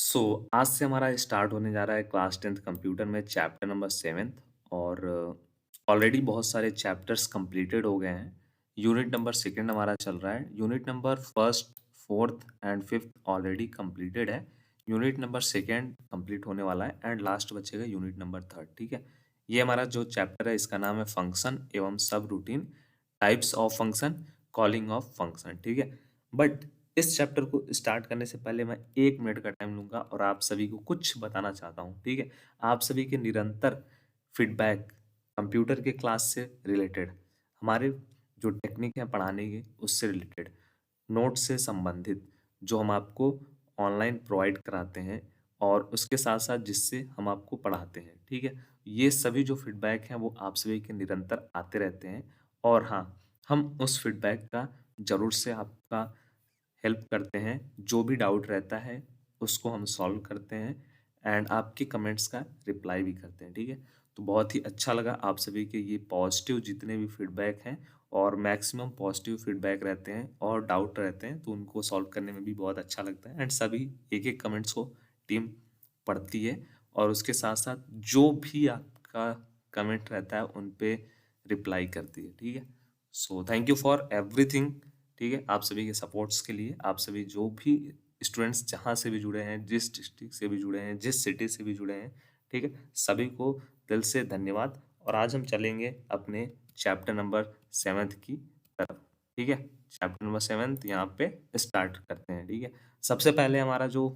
आज से हमारा स्टार्ट होने जा रहा है क्लास 10th कंप्यूटर में चैप्टर नंबर 7th। और ऑलरेडी बहुत सारे चैप्टर्स कंप्लीटेड हो गए हैं। यूनिट नंबर सेकंड हमारा चल रहा है। Unit number first, fourth and fifth already completed है। यूनिट नंबर सेकंड कंप्लीट होने वाला है एंड लास्ट बचेगा यूनिट नंबर थर्ड। ठीक है, ये हमारा जो चैप्टर है इसका नाम है फंक्शन एवं सब routine, types of function, calling of function. ठीक है, बट इस चैप्टर को स्टार्ट करने से पहले मैं 1 मिनट का टाइम लूंगा और आप सभी को कुछ बताना चाहता हूँ। ठीक है, आप सभी के निरंतर फीडबैक कंप्यूटर के क्लास से रिलेटेड, हमारे जो टेक्निक है पढ़ाने के उससे रिलेटेड, नोट से संबंधित जो हम आपको ऑनलाइन प्रोवाइड कराते हैं और उसके साथ साथ जिससे हम आपको पढ़ाते हैं। ठीक है, ये सभी जो फीडबैक हैं वो आप सभी के निरंतर आते रहते हैं। और हाँ, हम उस फीडबैक का जरूर से आपका हेल्प करते हैं। जो भी डाउट रहता है उसको हम सॉल्व करते हैं एंड आपके कमेंट्स का रिप्लाई भी करते हैं। ठीक है, तो बहुत ही अच्छा लगा आप सभी के ये पॉजिटिव जितने भी फीडबैक हैं, और मैक्सिमम पॉजिटिव फीडबैक रहते हैं और डाउट रहते हैं तो उनको सॉल्व करने में भी बहुत अच्छा लगता है एंड सभी एक एक कमेंट्स को टीम पढ़ती है और उसके साथ साथ जो भी आपका कमेंट रहता है उन पे रिप्लाई करती है। ठीक है, so thank you for everything. ठीक है, आप सभी के सपोर्ट्स के लिए, आप सभी जो भी स्टूडेंट्स जहाँ से भी जुड़े हैं, जिस डिस्ट्रिक्ट से भी जुड़े हैं, जिस सिटी से भी जुड़े हैं, ठीक है, सभी को दिल से धन्यवाद। और आज हम चलेंगे अपने चैप्टर नंबर 7th की तरफ। ठीक है, चैप्टर नंबर 7th यहाँ पे स्टार्ट करते हैं। ठीक है, सबसे पहले हमारा जो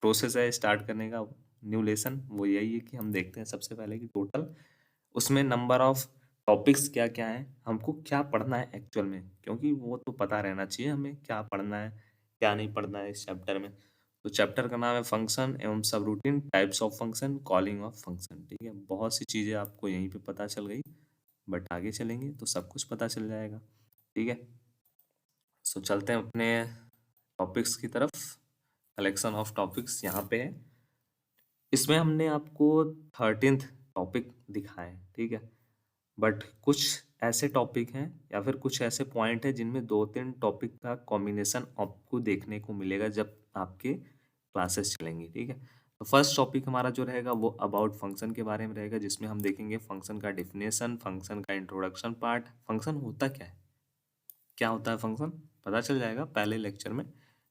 प्रोसेस है स्टार्ट करने का, न्यू लेसन, वो यही है कि हम देखते हैं सबसे पहले कि टोटल उसमें नंबर ऑफ टॉपिक्स क्या क्या है, हमको क्या पढ़ना है एक्चुअल में, क्योंकि वो तो पता रहना चाहिए हमें क्या पढ़ना है क्या नहीं पढ़ना है इस चैप्टर में। तो चैप्टर का नाम है फंक्शन एवं सब routine, types of function, calling of function. ठीक है, बहुत सी चीज़ें आपको यहीं पे पता चल गई, बट आगे चलेंगे तो सब कुछ पता चल जाएगा। ठीक है, सो चलते हैं अपने टॉपिक्स की तरफ। कलेक्शन ऑफ टॉपिक्स यहाँ पे है। इसमें हमने आपको 13th टॉपिक दिखाए। ठीक है, बट कुछ ऐसे टॉपिक हैं या फिर कुछ ऐसे पॉइंट है जिनमें 2-3 टॉपिक का कॉम्बिनेशन आपको देखने को मिलेगा जब आपके क्लासेस चलेंगी। ठीक है, तो फर्स्ट टॉपिक हमारा जो रहेगा वो अबाउट फंक्शन के बारे में रहेगा, जिसमें हम देखेंगे फंक्शन का डिफिनेशन, फंक्शन का इंट्रोडक्शन पार्ट, फंक्शन होता क्या है, क्या होता है फंक्शन, पता चल जाएगा पहले लेक्चर में।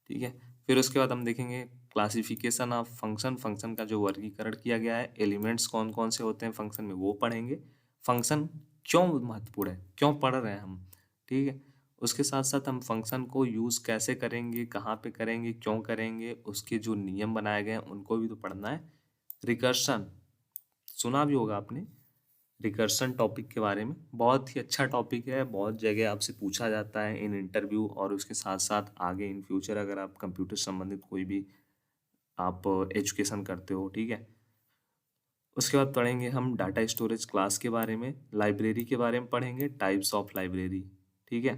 ठीक है, फिर उसके बाद हम देखेंगे क्लासिफिकेशन ऑफ फंक्शन, फंक्शन का जो वर्गीकरण किया गया है, एलिमेंट्स कौन कौन से होते हैं फंक्शन में वो पढ़ेंगे, फंक्शन क्यों महत्वपूर्ण है, क्यों पढ़ रहे हैं हम। ठीक है, उसके साथ साथ हम फंक्शन को यूज़ कैसे करेंगे, कहाँ पे करेंगे, क्यों करेंगे, उसके जो नियम बनाए गए हैं उनको भी तो पढ़ना है। रिकर्शन सुना भी होगा आपने, रिकर्सन टॉपिक के बारे में, बहुत ही अच्छा टॉपिक है, बहुत जगह आपसे पूछा जाता है इन इंटरव्यू, और उसके साथ साथ आगे इन फ्यूचर अगर आप कंप्यूटर संबंधित कोई भी आप एजुकेशन करते हो। ठीक है, उसके बाद पढ़ेंगे हम डाटा स्टोरेज क्लास के बारे में, लाइब्रेरी के बारे में पढ़ेंगे, टाइप्स ऑफ लाइब्रेरी। ठीक है,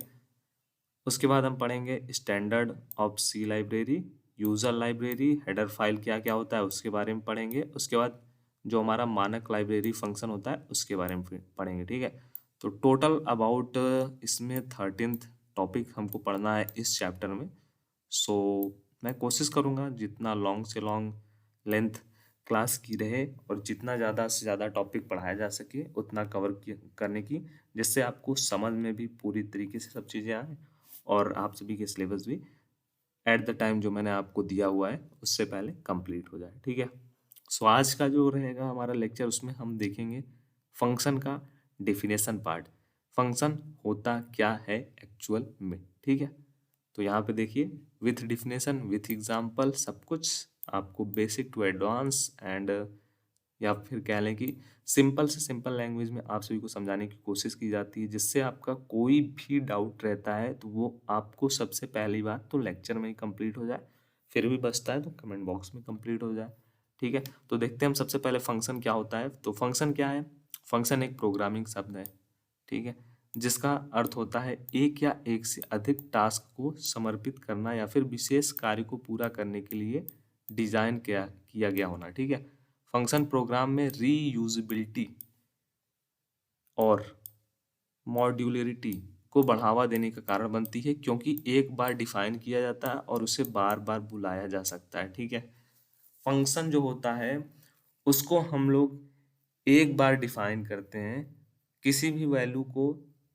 उसके बाद हम पढ़ेंगे standard of C library, user library, header file क्या क्या होता है उसके बारे में पढ़ेंगे। उसके बाद जो हमारा मानक लाइब्रेरी फंक्शन होता है उसके बारे में फिर पढ़ेंगे। ठीक है, तो टोटल अबाउट इसमें 13th टॉपिक हमको पढ़ना है इस चैप्टर में। सो मैं कोशिश करूँगा जितना लॉन्ग से लॉन्ग लेंथ क्लास की रहे और जितना ज़्यादा से ज़्यादा टॉपिक पढ़ाया जा सके उतना करने की, जिससे आपको समझ में भी पूरी तरीके से सब चीज़ें आए और आप सभी के सिलेबस भी एट द टाइम जो मैंने आपको दिया हुआ है उससे पहले कंप्लीट हो जाए। ठीक है, सो आज का जो रहेगा हमारा लेक्चर उसमें हम देखेंगे फंक्शन का डेफिनेशन पार्ट, फंक्शन होता क्या है एक्चुअल में। ठीक है, तो यहाँ पे देखिए विथ डिफिनेशन विथ एग्जाम्पल सब कुछ आपको बेसिक टू एडवांस एंड, या फिर कह लें कि सिंपल से सिंपल लैंग्वेज में आप सभी को समझाने की कोशिश की जाती है, जिससे आपका कोई भी डाउट रहता है तो वो आपको सबसे पहली बात तो लेक्चर में ही कंप्लीट हो जाए, फिर भी बचता है तो कमेंट बॉक्स में कंप्लीट हो जाए। ठीक है, तो देखते हैं हम सबसे पहले फंक्शन क्या होता है। तो फंक्शन क्या है, फंक्शन एक प्रोग्रामिंग शब्द है। ठीक है, जिसका अर्थ होता है एक या एक से अधिक टास्क को समर्पित करना या फिर विशेष कार्य को पूरा करने के लिए डिजाइन किया गया होना। ठीक है, फंक्शन प्रोग्राम में रीयूजेबिलिटी और मॉड्यूलरिटी को बढ़ावा देने का कारण बनती है, क्योंकि एक बार डिफाइन किया जाता है और उसे बार बार बुलाया जा सकता है। ठीक है, फंक्शन जो होता है उसको हम लोग एक बार डिफाइन करते हैं, किसी भी वैल्यू को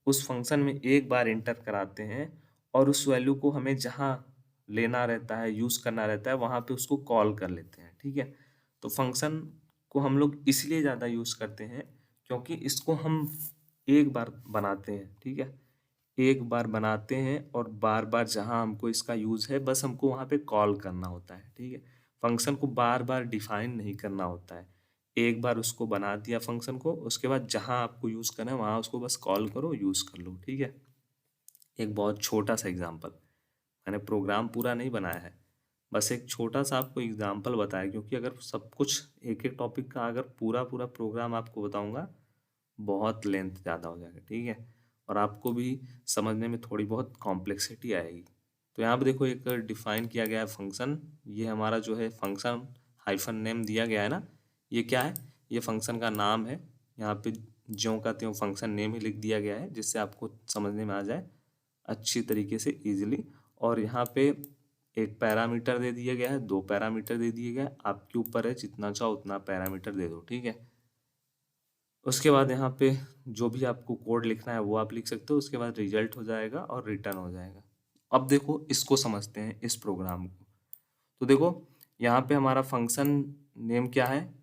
उस फंक्शन में एक बार एंटर कराते हैं और उस वैल्यू को हमें जहाँ लेना रहता है, यूज़ करना रहता है, वहाँ पे उसको कॉल कर लेते हैं, ठीक है। तो फंक्शन को हम लोग इसलिए ज़्यादा यूज़ करते हैं क्योंकि इसको हम एक बार बनाते हैं, ठीक है। एक बार बनाते हैं और बार बार जहाँ हमको इसका यूज़ है बस हमको वहाँ पे कॉल करना होता है, ठीक है। फंक्शन को बार बार डिफाइन नहीं करना होता है। एक बार उसको बना दिया फंक्शन को, उसके बाद जहाँ आपको यूज़ करना है वहाँ उसको बस कॉल करो, यूज़ कर लो, ठीक है। एक बहुत छोटा सा एग्जांपल, मैंने प्रोग्राम पूरा नहीं बनाया है, बस एक छोटा सा आपको एग्जांपल बताया, क्योंकि अगर सब कुछ एक एक टॉपिक का अगर पूरा पूरा प्रोग्राम आपको बताऊंगा बहुत लेंथ ज़्यादा हो जाएगा, ठीक है, और आपको भी समझने में थोड़ी बहुत कॉम्प्लेक्सिटी आएगी। तो यहाँ पे देखो एक डिफाइन किया गया है फंक्शन, ये हमारा जो है फंक्शन हाइफन नेम दिया गया है ना, ये क्या है, ये फंक्शन का नाम है। यहाँ पे ज्यों का त्यों फंक्शन नेम ही लिख दिया गया है जिससे आपको समझने में आ जाए अच्छी तरीके से इजीली। और यहाँ पे एक पैरामीटर दे दिया गया है, दो पैरामीटर दे दिए गए, आपके ऊपर है जितना चाहो उतना पैरामीटर दे दो, ठीक है। उसके बाद यहाँ पे जो भी आपको कोड लिखना है वो आप लिख सकते हो, उसके बाद रिजल्ट हो जाएगा और रिटर्न हो जाएगा। अब देखो इसको समझते हैं इस प्रोग्राम को। तो देखो यहाँ पे हमारा फंक्शन नेम क्या है,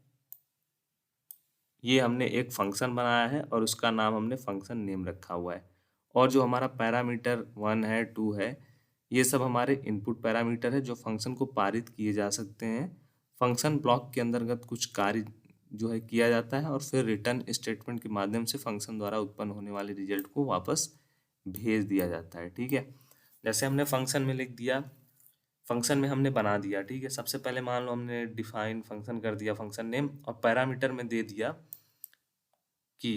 ये हमने एक फंक्शन बनाया है और उसका नाम हमने फंक्शन नेम रखा हुआ है। और जो हमारा पैरामीटर 1 है 2 है, ये सब हमारे इनपुट पैरामीटर है जो फंक्शन को पारित किए जा सकते हैं। फंक्शन ब्लॉक के अंतर्गत कुछ कार्य जो है किया जाता है और फिर रिटर्न स्टेटमेंट के माध्यम से फंक्शन द्वारा उत्पन्न होने वाले रिजल्ट को वापस भेज दिया जाता है, ठीक है। जैसे हमने फंक्शन में लिख दिया, फंक्शन में हमने बना दिया, ठीक है। सबसे पहले मान लो हमने डिफाइन फंक्शन कर दिया फंक्शन नेम, और पैरामीटर में दे दिया कि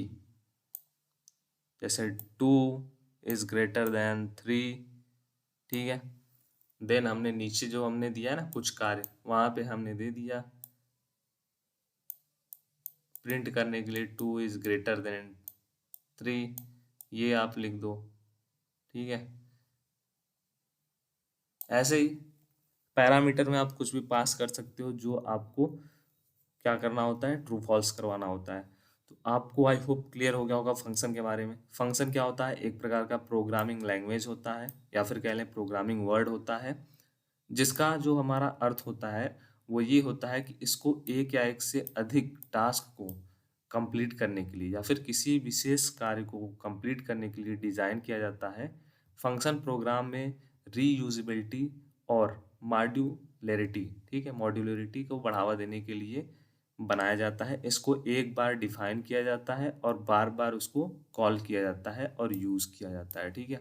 जैसे 2 इज ग्रेटर देन 3, ठीक है। देन हमने नीचे जो हमने दिया है ना कुछ कार्य, वहां पे हमने दे दिया प्रिंट करने के लिए 2 इज ग्रेटर देन 3, ये आप लिख दो, ठीक है। ऐसे ही पैरामीटर में आप कुछ भी पास कर सकते हो जो आपको क्या करना होता है, ट्रू फॉल्स करवाना होता है। तो आपको आई होप क्लियर हो गया होगा फंक्शन के बारे में। फंक्शन क्या होता है, एक प्रकार का प्रोग्रामिंग लैंग्वेज होता है या फिर कह लें प्रोग्रामिंग वर्ड होता है, जिसका जो हमारा अर्थ होता है वो ये होता है कि इसको एक या एक से अधिक टास्क को कंप्लीट करने के लिए या फिर किसी विशेष कार्य को कंप्लीट करने के लिए डिज़ाइन किया जाता है। फंक्शन प्रोग्राम में रीयूजिबिलिटी और मॉड्यूलरिटी, ठीक है, मॉड्यूलरिटी को बढ़ावा देने के लिए बनाया जाता है। इसको एक बार डिफाइन किया जाता है और बार बार उसको कॉल किया जाता है और यूज़ किया जाता है, ठीक है।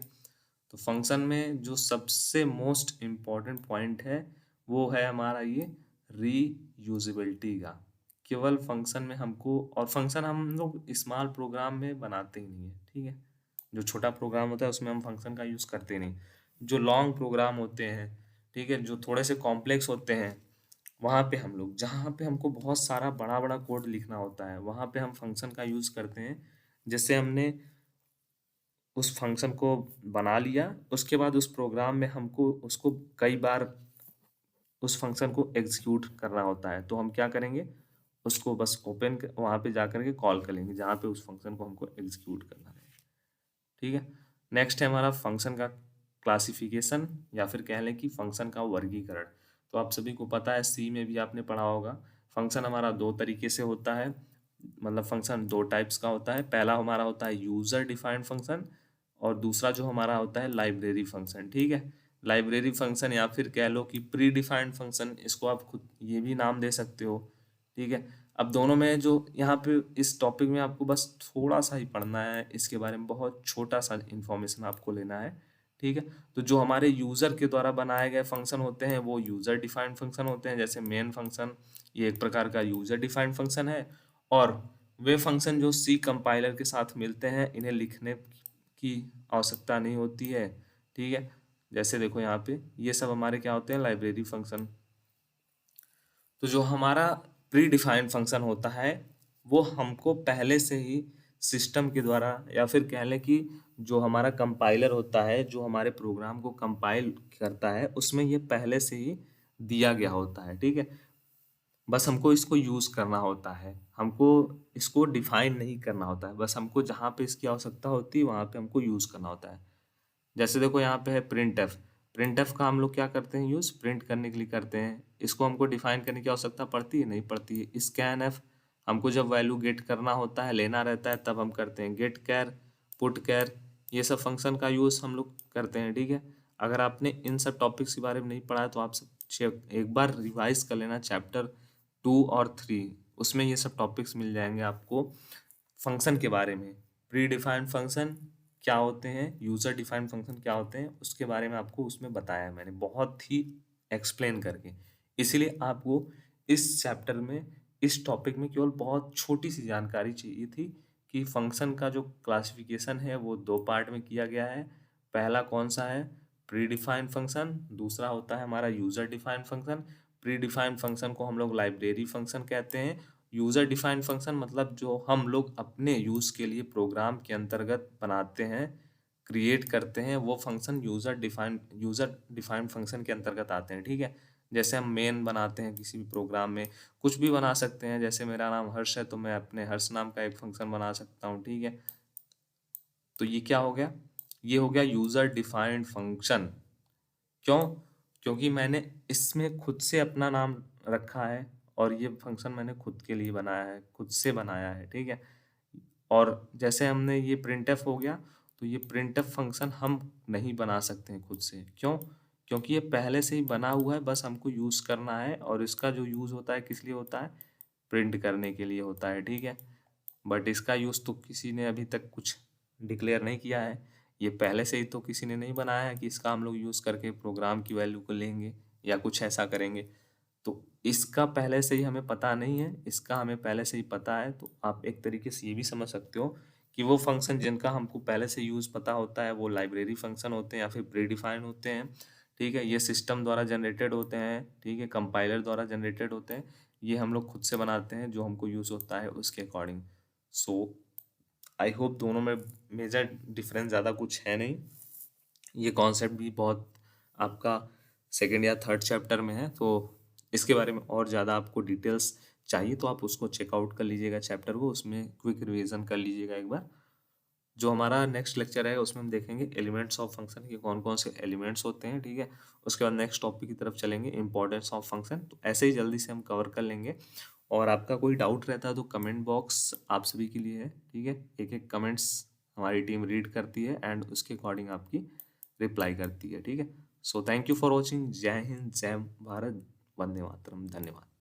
तो फंक्शन में जो सबसे मोस्ट इम्पॉर्टेंट पॉइंट है वो है हमारा ये रीयूजिबिलिटी का। केवल फंक्शन में हमको, और फंक्शन हम लोग स्मॉल प्रोग्राम में बनाते ही नहीं है, ठीक है। जो छोटा प्रोग्राम होता है उसमें हम फंक्शन का यूज़ करते नहीं। जो लॉन्ग प्रोग्राम होते हैं, ठीक है, जो थोड़े से कॉम्प्लेक्स होते हैं, वहाँ पे हम लोग, जहाँ पे हमको बहुत सारा बड़ा बड़ा कोड लिखना होता है, वहाँ पे हम फंक्शन का यूज़ करते हैं। जैसे हमने उस फंक्शन को बना लिया, उसके बाद उस प्रोग्राम में हमको उसको कई बार उस फंक्शन को एग्जीक्यूट करना होता है, तो हम क्या करेंगे, उसको बस ओपन वहाँ पे जा करके कॉल कर लेंगे जहाँ पे उस फंक्शन को हमको एग्जीक्यूट करना है, ठीक है। नेक्स्ट है हमारा फंक्शन का क्लासिफिकेशन या फिर कह लें कि फंक्शन का वर्गीकरण। तो आप सभी को पता है, सी में भी आपने पढ़ा होगा, फंक्शन हमारा दो तरीके से होता है, मतलब फंक्शन दो टाइप्स का होता है। पहला हमारा होता है यूजर डिफाइंड फंक्शन और दूसरा जो हमारा होता है लाइब्रेरी फंक्शन, ठीक है। लाइब्रेरी फंक्शन या फिर कह लो कि प्री डिफाइंड फंक्शन, इसको आप खुद ये भी नाम दे सकते हो, ठीक है। अब दोनों में जो यहाँ पे इस टॉपिक में आपको बस थोड़ा सा ही पढ़ना है, इसके बारे में बहुत छोटा सा इंफॉर्मेशन आपको लेना है, ठीक है। तो जो हमारे यूजर के द्वारा बनाए गए फंक्शन होते हैं वो यूजर डिफाइंड फंक्शन होते हैं, जैसे मेन फंक्शन, ये एक प्रकार का यूजर डिफाइंड फंक्शन है। और वे फंक्शन जो सी कंपाइलर के साथ मिलते हैं, इन्हें लिखने की आवश्यकता नहीं होती है, ठीक है। जैसे देखो यहाँ पे ये सब हमारे क्या होते हैं, लाइब्रेरी फंक्शन। तो जो हमारा प्री डिफाइंड फंक्शन होता है वो हमको पहले से ही सिस्टम के द्वारा या फिर कह लें कि जो हमारा कंपाइलर होता है जो हमारे प्रोग्राम को कंपाइल करता है उसमें ये पहले से ही दिया गया होता है, ठीक है। बस हमको इसको यूज़ करना होता है, हमको इसको डिफ़ाइन नहीं करना होता है, बस हमको जहाँ पे इसकी आवश्यकता होती है वहाँ पे हमको यूज़ करना होता है। जैसे देखो यहाँ पे है प्रिंटफ। प्रिंटफ का हम लोग क्या करते हैं यूज़? प्रिंट करने के लिए करते हैं। इसको हमको डिफाइन करने की आवश्यकता पड़ती है? नहीं पड़ती है। स्कैनफ हमको जब वैल्यू गेट करना होता है, लेना रहता है, तब हम करते हैं। गेट कैर, पुट कैर, ये सब फंक्शन का यूज़ हम लोग करते हैं, ठीक है। अगर आपने इन सब टॉपिक्स के बारे में नहीं पढ़ा है तो आप सब एक बार रिवाइज कर लेना चैप्टर 2 और 3, उसमें ये सब टॉपिक्स मिल जाएंगे आपको फंक्शन के बारे में। प्री डिफाइंड फंक्शन क्या होते हैं, यूजर डिफाइंड फंक्शन क्या होते हैं, उसके बारे में आपको उसमें बताया है मैंने बहुत ही एक्सप्लेन करके। इसीलिए आपको इस चैप्टर में, इस टॉपिक में केवल बहुत छोटी सी जानकारी चाहिए थी कि फंक्शन का जो क्लासिफिकेशन है वो 2 पार्ट में किया गया है। पहला कौन सा है? Pre defined function. दूसरा होता है हमारा user defined function. Pre defined function को हम लोग लाइब्रेरी फंक्शन कहते हैं। यूजर डिफाइंड फंक्शन मतलब जो हम लोग अपने यूज के लिए प्रोग्राम के अंतर्गत बनाते हैं, क्रिएट करते हैं, वो फंक्शन यूजर डिफाइंड फंक्शन के अंतर्गत आते हैं, ठीक है। जैसे हम मेन बनाते हैं किसी भी प्रोग्राम में, कुछ भी बना सकते हैं। जैसे मेरा नाम हर्ष है तो मैं अपने हर्ष नाम का एक फंक्शन बना सकता हूँ, ठीक है। तो ये क्या हो गया? ये हो गया यूजर डिफाइंड फंक्शन। क्यों? क्योंकि मैंने इसमें खुद से अपना नाम रखा है और ये फंक्शन मैंने खुद के लिए बनाया है, खुद से बनाया है, ठीक है। और जैसे हमने ये प्रिंटफ हो गया, तो ये प्रिंटफ फंक्शन हम नहीं बना सकते हैं खुद से। क्यों? क्योंकि ये पहले से ही बना हुआ है, बस हमको यूज़ करना है। और इसका जो यूज़ होता है किस लिए होता है? प्रिंट करने के लिए होता है, ठीक है। बट इसका यूज़ तो किसी ने अभी तक कुछ डिक्लेयर नहीं किया है। ये पहले से ही तो किसी ने नहीं बनाया है कि इसका हम लोग यूज़ करके प्रोग्राम की वैल्यू को लेंगे या कुछ ऐसा करेंगे। तो इसका पहले से ही हमें पता नहीं है, इसका हमें पहले से ही पता है। तो आप एक तरीके से ये भी समझ सकते हो कि वो फंक्शन जिनका हमको पहले से यूज़ पता होता है वो लाइब्रेरी फंक्शन होते हैं या फिर प्री डिफाइंड होते हैं, ठीक है। ये सिस्टम द्वारा जनरेटेड होते हैं, ठीक है, कंपाइलर द्वारा जनरेटेड होते हैं। ये हम लोग खुद से बनाते हैं जो हमको यूज़ होता है उसके अकॉर्डिंग। सो आई होप दोनों में मेजर डिफरेंस ज़्यादा कुछ है नहीं। ये कॉन्सेप्ट भी बहुत आपका सेकंड या थर्ड चैप्टर में है, तो इसके बारे में और ज़्यादा आपको डिटेल्स चाहिए तो आप उसको चेकआउट कर लीजिएगा चैप्टर को, उसमें क्विक रिवीजन कर लीजिएगा एक बार। जो हमारा नेक्स्ट लेक्चर है उसमें हम देखेंगे एलिमेंट्स ऑफ फंक्शन के कौन कौन से एलिमेंट्स होते हैं, ठीक है। उसके बाद नेक्स्ट टॉपिक की तरफ चलेंगे, इंपॉर्टेंस ऑफ फंक्शन। तो ऐसे ही जल्दी से हम कवर कर लेंगे। और आपका कोई डाउट रहता है तो कमेंट बॉक्स आप सभी के लिए है, ठीक है। एक एक कमेंट्स हमारी टीम रीड करती है एंड उसके अकॉर्डिंग आपकी रिप्लाई करती है, ठीक है। So thank you for watching. जय हिंद, जय भारत, वंदे मातरम, धन्यवाद।